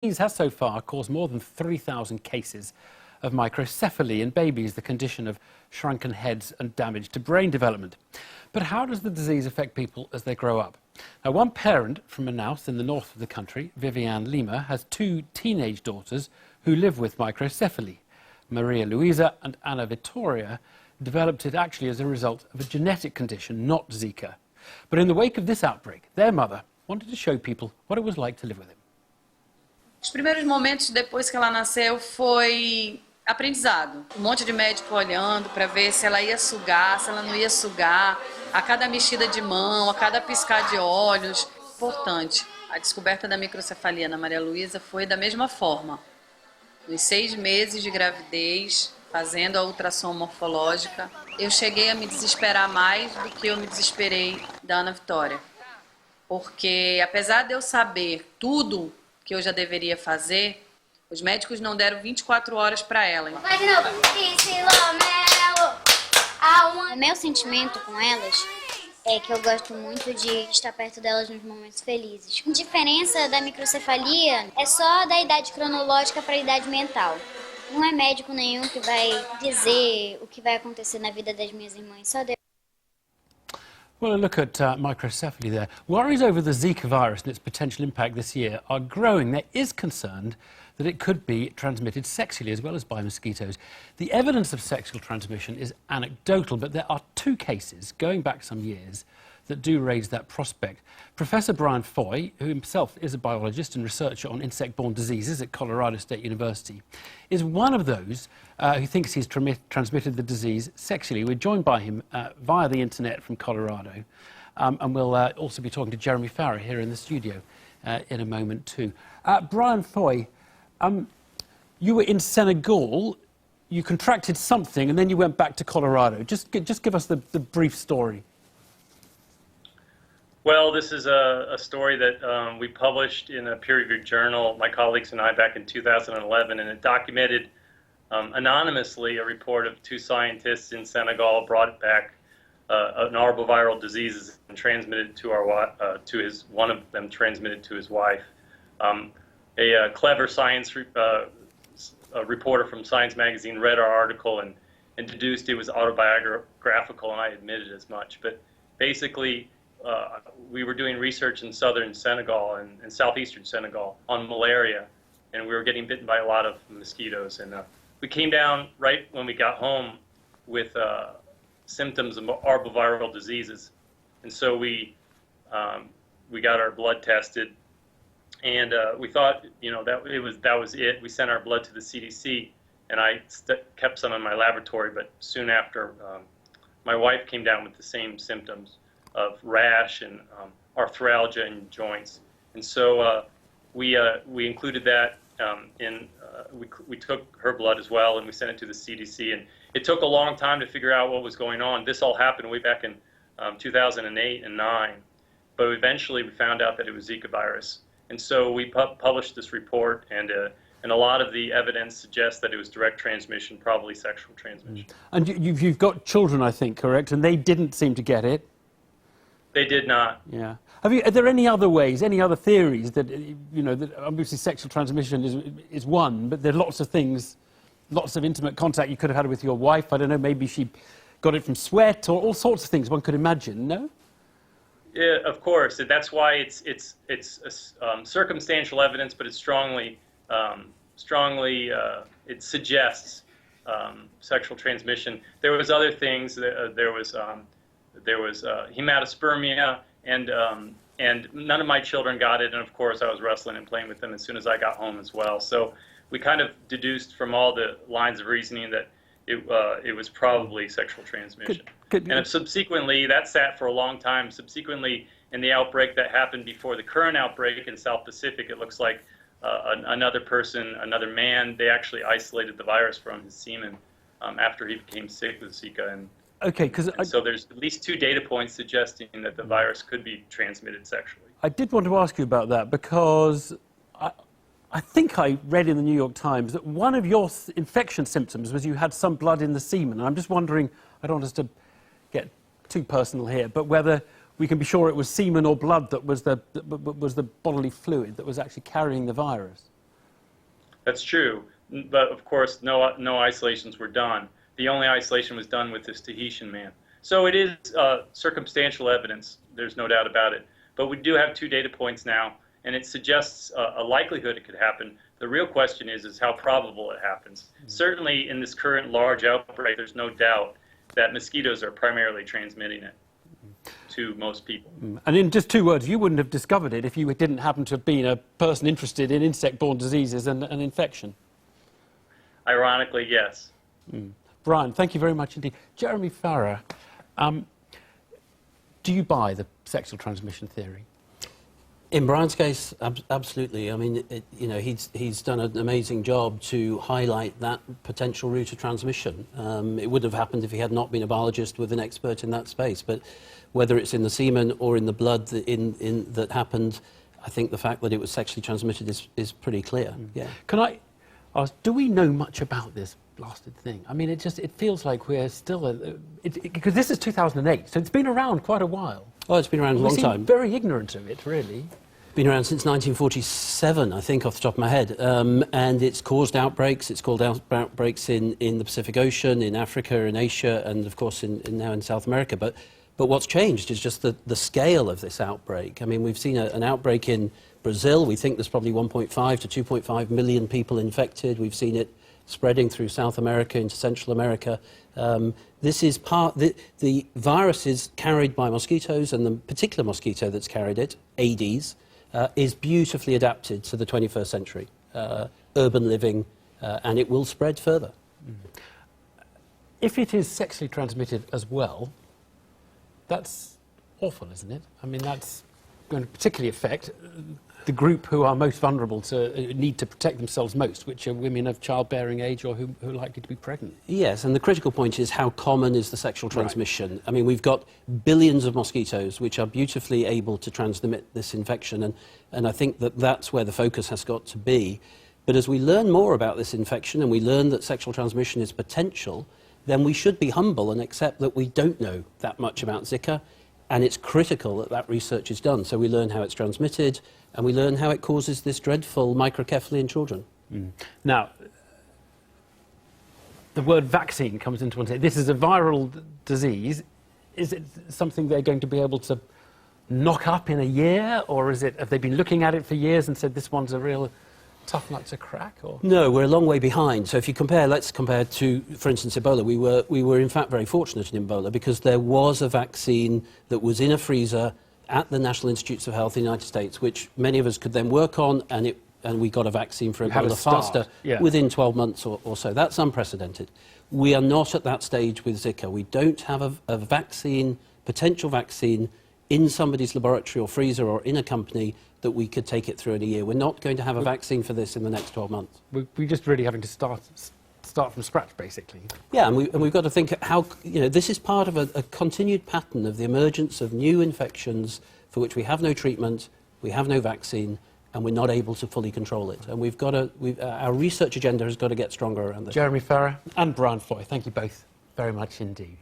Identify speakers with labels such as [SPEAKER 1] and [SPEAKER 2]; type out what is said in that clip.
[SPEAKER 1] disease has so far caused more than 3,000 cases of microcephaly in babies, the condition of shrunken heads and damage to brain development. But how does the disease affect people as they grow up? Now, one parent from Manaus in the north of the country, Viviane Lima, has two teenage daughters who live with microcephaly. Maria Luisa and Ana Victoria developed it actually as a result of a genetic condition, not Zika. But in the wake of this outbreak, their mother wanted to show people what it was like to live with him.
[SPEAKER 2] Os primeiros momentos depois que ela nasceu foi aprendizado. Um monte de médico olhando para ver se ela ia sugar, se ela não ia sugar, a cada mexida de mão, a cada piscar de olhos. Importante. A descoberta da microcefalia na Maria Luisa foi da mesma forma. Nos 6 meses de gravidez, fazendo a ultrassom morfológica, eu cheguei a me desesperar mais do que eu me desesperei da Ana Vitória. Porque, apesar de eu saber tudo que eu já deveria fazer, os médicos não deram 24 horas para ela.
[SPEAKER 3] O meu sentimento com elas é que eu gosto muito de estar perto delas nos momentos felizes. A diferença da microcefalia é só da idade cronológica para a idade mental. Não é médico nenhum que vai dizer o que vai acontecer na vida das minhas irmãs, só Deus.
[SPEAKER 1] Well, a look at microcephaly there. Worries over the Zika virus and its potential impact this year are growing. There is concern that it could be transmitted sexually as well as by mosquitoes. The evidence of sexual transmission is anecdotal, but there are 2 cases going back some years that do raise that prospect. Professor Brian Foy, who himself is a biologist and researcher on insect-borne diseases at Colorado State University, is one of those who thinks he's transmitted the disease sexually. We're joined by him via the internet from Colorado, and we'll also be talking to Jeremy Farrer here in the studio in a moment too. Brian Foy, you were in Senegal, you contracted something and then you went back to Colorado. Just give us the brief story.
[SPEAKER 4] Well, this is a story that we published in a peer-reviewed journal, my colleagues and I, back in 2011, and it documented anonymously a report of 2 scientists in Senegal brought back an arboviral disease and transmitted to one of them transmitted to his wife. A clever science reporter from Science magazine read our article and deduced it was autobiographical, and I admitted as much. But basically, we were doing research in southern Senegal and southeastern Senegal on malaria, and we were getting bitten by a lot of mosquitoes. And we came down right when we got home with symptoms of arboviral diseases, and so we got our blood tested, and we thought, you know, that was it. We sent our blood to the CDC, and I kept some in my laboratory. But soon after, my wife came down with the same symptoms of rash and arthralgia in joints, and so we included that we took her blood as well, and we sent it to the CDC. And it took a long time to figure out what was going on. This all happened way back in 2008 and 9, but eventually we found out that it was Zika virus, and so we published this report, and a lot of the evidence suggests that it was direct transmission, probably sexual transmission.
[SPEAKER 1] And you've got children, I think, correct? And they didn't seem to get it.
[SPEAKER 4] They did not.
[SPEAKER 1] Yeah. Are there any other ways, any other theories that, you know, that obviously sexual transmission is one, but there are lots of things, lots of intimate contact you could have had with your wife. I don't know, maybe she got it from sweat or all sorts of things one could imagine, no?
[SPEAKER 4] Yeah, of course. That's why it's circumstantial evidence, but it's strongly it suggests sexual transmission. There was other things. There was hematospermia, and none of my children got it, and of course I was wrestling and playing with them as soon as I got home as well. So we kind of deduced from all the lines of reasoning that it was probably sexual transmission. And subsequently, that sat for a long time. Subsequently, in the outbreak that happened before the current outbreak in South Pacific, it looks like another person, another man, they actually isolated the virus from his semen after he became sick with Zika. And
[SPEAKER 1] okay,
[SPEAKER 4] so there's at least 2 data points suggesting that the virus could be transmitted sexually.
[SPEAKER 1] I did want to ask you about that because I think I read in the New York Times that one of your infection symptoms was you had some blood in the semen. And I'm just wondering, I don't want us to get too personal here, but whether we can be sure it was semen or blood that was the bodily fluid that was actually carrying the virus.
[SPEAKER 4] That's true, but of course, no isolations were done. The only isolation was done with this Tahitian man. So it is circumstantial evidence. There's no doubt about it. But we do have 2 data points now, and it suggests a likelihood it could happen. The real question is how probable it happens. Certainly, in this current large outbreak, there's no doubt that mosquitoes are primarily transmitting it to most people.
[SPEAKER 1] And in just 2 words, you wouldn't have discovered it if you didn't happen to have been a person interested in insect-borne diseases and infection.
[SPEAKER 4] Ironically, yes.
[SPEAKER 1] Brian, thank you very much indeed. Jeremy Farrar, do you buy the sexual transmission theory?
[SPEAKER 5] In Brian's case, absolutely. I mean, he's done an amazing job to highlight that potential route of transmission. It would have happened if he had not been a biologist with an expert in that space. But whether it's in the semen or in the blood that happened, I think the fact that it was sexually transmitted is pretty clear. Yeah.
[SPEAKER 1] Can I ask, do we know much about this blasted thing? I mean, it feels like we're still because this is 2008, so it's been around quite a while.
[SPEAKER 5] Oh, it's been around a long time.
[SPEAKER 1] Very ignorant of it, really.
[SPEAKER 5] Been around since 1947, I think, off the top of my head. And it's caused outbreaks. It's caused outbreaks in the Pacific Ocean, in Africa, in Asia, and of course now in South America. But what's changed is just the scale of this outbreak. I mean, we've seen an outbreak in Brazil. We think there's probably 1.5 to 2.5 million people infected. We've seen it spreading through South America into Central America. This is the virus is carried by mosquitoes, and the particular mosquito that's carried it, Aedes, is beautifully adapted to the 21st century, urban living, and it will spread further.
[SPEAKER 1] If it is sexually transmitted as well, that's awful, isn't it? I mean, that's going to particularly affect the group who are most vulnerable to need to protect themselves most, which are women of childbearing age or who are likely to be pregnant.
[SPEAKER 5] Yes, and the critical point is how common is the sexual transmission. Right. I mean, we've got billions of mosquitoes which are beautifully able to transmit this infection, and I think that's where the focus has got to be. But as we learn more about this infection and we learn that sexual transmission is potential, then we should be humble and accept that we don't know that much about Zika, and it's critical that that research is done. So we learn how it's transmitted, and we learn how it causes this dreadful microcephaly in children.
[SPEAKER 1] Now, the word vaccine comes into one. This is a viral disease. Is it something they're going to be able to knock up in a year, or have they been looking at it for years and said this one's a real tough nut to crack? Or?
[SPEAKER 5] No, we're a long way behind. So if you compare, let's compare to, for instance, Ebola. We were in fact very fortunate in Ebola because there was a vaccine that was in a freezer at the National Institutes of Health in the United States, which many of us could then work on, and we got a vaccine for Ebola faster within 12 months or so. That's unprecedented. We are not at that stage with Zika. We don't have a vaccine, potential vaccine, in somebody's laboratory or freezer or in a company that we could take it through in a year. We're not going to have a vaccine for this in the next 12 months.
[SPEAKER 1] We're just really having to start from scratch, basically.
[SPEAKER 5] Yeah, and we've got to think how, this is part of a continued pattern of the emergence of new infections for which we have no treatment, we have no vaccine, and we're not able to fully control it. And our research agenda has got to get stronger around this.
[SPEAKER 1] Jeremy Farrar and Brian Foy, thank you both very much indeed.